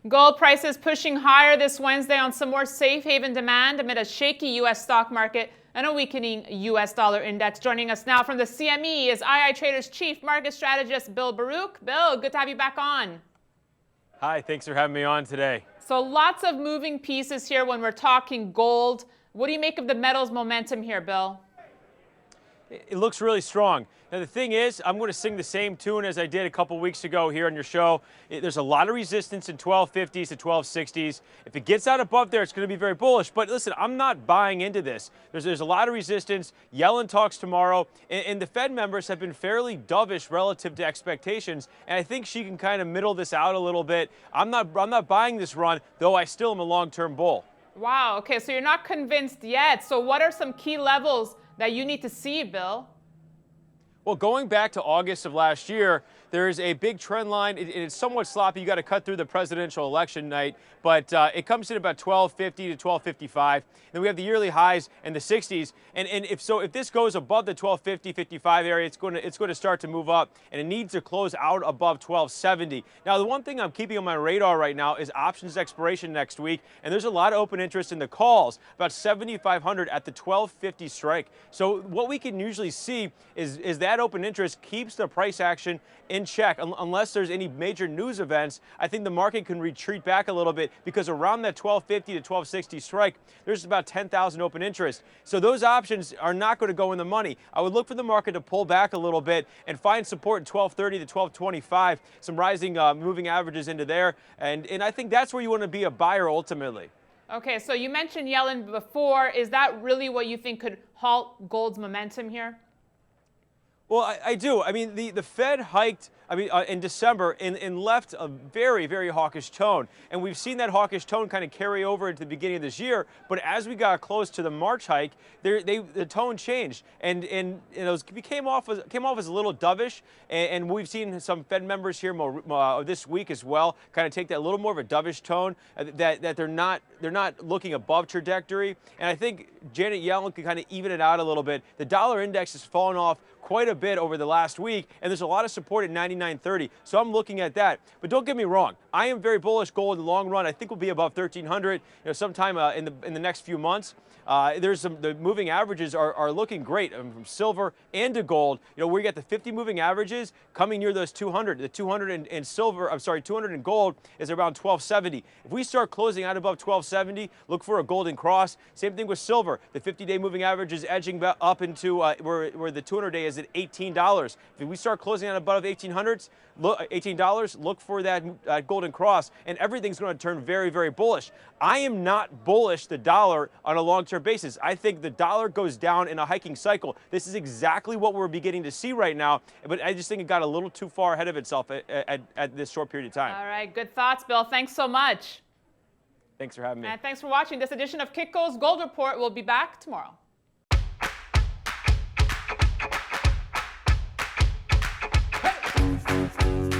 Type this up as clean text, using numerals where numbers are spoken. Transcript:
Gold prices pushing higher this Wednesday on some more safe haven demand amid a shaky U.S. stock market and a weakening U.S. dollar index. Joining us now from the CME is II Traders Chief Market Strategist Bill Baruch. Bill, good to have you back on. Hi, thanks for having me on today. So lots of moving pieces here when we're talking gold. What do you make of the metals momentum here, Bill? It looks really strong. Now, the thing is, I'm going to sing the same tune as I did a couple weeks ago here on your show. There's a lot of resistance in 1250s to 1260s. If it gets out above there, it's going to be very bullish. But listen, I'm not buying into this. There's a lot of resistance. Yellen talks tomorrow, and the Fed members have been fairly dovish relative to expectations. And I think she can kind of middle this out a little bit. I'm not buying this run, though I still am a long-term bull. Wow. Okay, so you're not convinced yet. So what are some key levels that you need to see, Bill? Well, going back to August of last year, there's a big trend line. It's somewhat sloppy. You got to cut through the presidential election night, but it comes in about 1250 to 1255. Then we have the yearly highs in the 60s, and if this goes above the 1250, 55 area, it's going to start to move up, and it needs to close out above 1270. Now, the one thing I'm keeping on my radar right now is options expiration next week, and there's a lot of open interest in the calls, about 7,500 at the 1250 strike. So what we can usually see is that open interest keeps the price action in check. Unless there's any major news events, I think the market can retreat back a little bit, because around that 1250 to 1260 strike, there's about 10,000 open interest. So those options are not going to go in the money. I would look for the market to pull back a little bit and find support in 1230 to 1225, some rising moving averages into there. And I think that's where you want to be a buyer ultimately. Okay, so you mentioned Yellen before. Is that really what you think could halt gold's momentum here? Well, I do. I mean, the Fed hiked, in December and left a very, very hawkish tone. And we've seen that hawkish tone kind of carry over into the beginning of this year. But as we got close to the March hike, the tone changed. And it came off as a little dovish. And we've seen some Fed members here this week as well kind of take that little more of a dovish tone, that they're not looking above trajectory. And I think Janet Yellen can kind of even it out a little bit. The dollar index has fallen off quite a bit over the last week, and there's a lot of support at 99.30, so I'm looking at that. But don't get me wrong, I am very bullish gold in the long run. I think we'll be above 1,300, sometime in the next few months. The moving averages are looking great, from silver and to gold. We got the 50 moving averages coming near those 200. The 200 in silver, 200 in gold is around 1270. If we start closing out above 1270, look for a golden cross. Same thing with silver. The 50-day moving average is edging up into where the 200-day is at $18. If we start closing out above $18, look for that golden cross, and everything's going to turn very, very bullish. I am not bullish the dollar on a long-term basis. I think the dollar goes down in a hiking cycle. This is exactly what we're beginning to see right now, but I just think it got a little too far ahead of itself at this short period of time. All right, good thoughts, Bill. Thanks so much. Thanks for having me. And thanks for watching this edition of Kitco's Gold Report. We'll be back tomorrow. Hey!